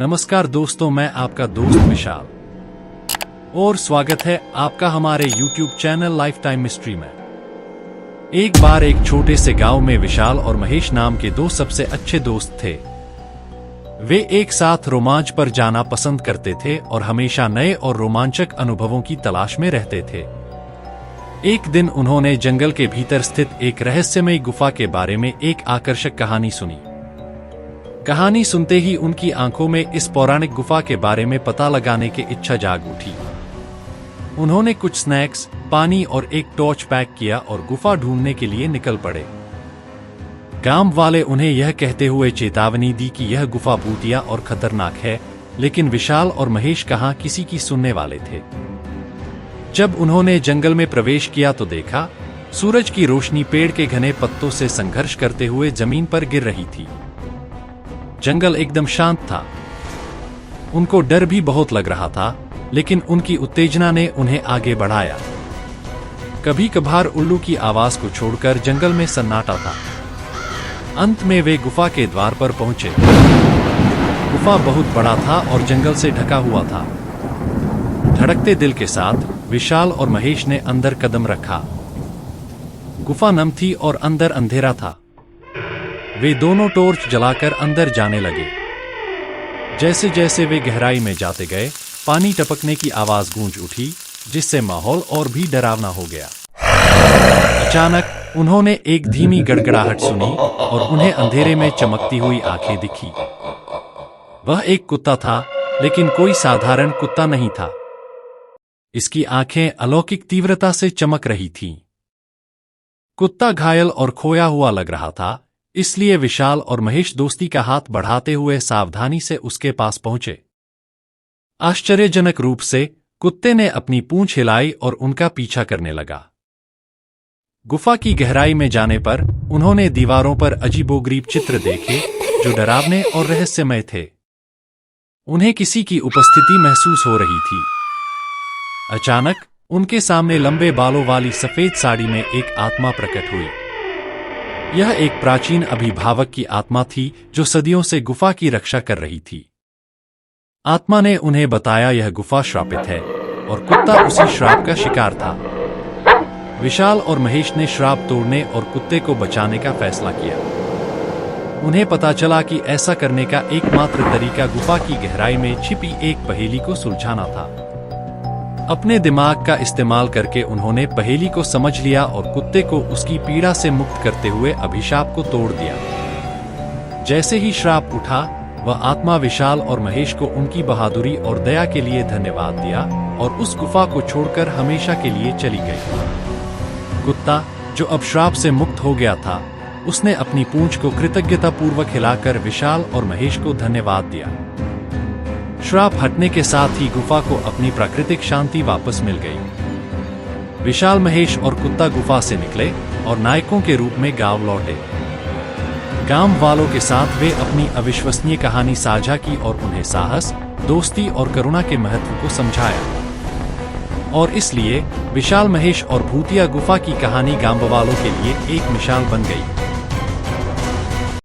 नमस्कार दोस्तों, मैं आपका दोस्त विशाल और स्वागत है आपका हमारे YouTube channel life time mystery में। एक बार एक छोटे से गांव में विशाल और महेश नाम के दो सबसे अच्छे दोस्त थे। वे एक साथ रोमांच पर जाना पसंद करते थे और हमेशा नए और रोमांचक अनुभवों की तलाश में रहते थे। एक दिन उन्होंने जंगल के भीतर स्थित एक रहस्यमयी गुफा के बारे में एक आकर्षक कहानी सुनी। कहानी सुनते ही उनकी आंखों में इस पौराणिक गुफा के बारे में पता लगाने की इच्छा जाग उठी। उन्होंने कुछ स्नैक्स, पानी और एक टॉर्च पैक किया और गुफा ढूंढने के लिए निकल पड़े। गांव वाले उन्हें यह कहते हुए चेतावनी दी कि यह गुफा भूतिया और खतरनाक है, लेकिन विशाल और महेश कहाँ किसी की सुनने वाले थे। जब उन्होंने जंगल में प्रवेश किया तो देखा, सूरज की रोशनी पेड़ के घने पत्तों से संघर्ष करते हुए जमीन पर गिर रही थी। जंगल एकदम शांत था। उनको डर भी बहुत लग रहा था, लेकिन उनकी उत्तेजना ने उन्हें आगे बढ़ाया। कभी कभार उल्लू की आवाज को छोड़कर जंगल में सन्नाटा था। अंत में वे गुफा के द्वार पर पहुंचे। गुफा बहुत बड़ा था और जंगल से ढका हुआ था। धड़कते दिल के साथ विशाल और महेश ने अंदर कदम रखा। गुफा नम थी और अंदर अंधेरा था। वे दोनों टॉर्च जलाकर अंदर जाने लगे। जैसे जैसे वे गहराई में जाते गए, पानी टपकने की आवाज गूंज उठी, जिससे माहौल और भी डरावना हो गया। अचानक उन्होंने एक धीमी गड़गड़ाहट सुनी और उन्हें अंधेरे में चमकती हुई आंखें दिखी। वह एक कुत्ता था, लेकिन कोई साधारण कुत्ता नहीं था। इसकी आंखें अलौकिक तीव्रता से चमक रही थीं। कुत्ता घायल और खोया हुआ लग रहा था, इसलिए विशाल और महेश दोस्ती का हाथ बढ़ाते हुए सावधानी से उसके पास पहुंचे। आश्चर्यजनक रूप से कुत्ते ने अपनी पूंछ हिलाई और उनका पीछा करने लगा। गुफा की गहराई में जाने पर उन्होंने दीवारों पर अजीबोगरीब चित्र देखे, जो डरावने और रहस्यमय थे। उन्हें किसी की उपस्थिति महसूस हो रही थी। अचानक उनके सामने लंबे बालों वाली सफेद साड़ी में एक आत्मा प्रकट हुई। यह एक प्राचीन अभिभावक की आत्मा थी, जो सदियों से गुफा की रक्षा कर रही थी। आत्मा ने उन्हें बताया यह गुफा श्रापित है और कुत्ता उसी श्राप का शिकार था। विशाल और महेश ने श्राप तोड़ने और कुत्ते को बचाने का फैसला किया। उन्हें पता चला कि ऐसा करने का एकमात्र तरीका गुफा की गहराई में छिपी एक पहेली को सुलझाना था। अपने दिमाग का इस्तेमाल करके उन्होंने पहेली को समझ लिया और कुत्ते को उसकी पीड़ा से मुक्त करते हुए अभिशाप को तोड़ दिया। जैसे ही श्राप उठा, वह आत्मा विशाल और महेश को उनकी बहादुरी और दया के लिए धन्यवाद दिया और उस गुफा को छोड़कर हमेशा के लिए चली गई। कुत्ता, जो अब श्राप से मुक्त हो गया था, उसने अपनी पूंछ को कृतज्ञतापूर्वक हिलाकर विशाल और महेश को धन्यवाद दिया। श्राप हटने के साथ ही गुफा को अपनी प्राकृतिक शांति वापस मिल गई। विशाल, महेश और कुत्ता गुफा से निकले और नायकों के रूप में गांव लौटे। गांव वालों के साथ वे अपनी अविश्वसनीय कहानी साझा की और उन्हें साहस, दोस्ती और करुणा के महत्व को समझाया। और इसलिए विशाल, महेश और भूतिया गुफा की कहानी गांव वालों के लिए एक मिसाल बन गई।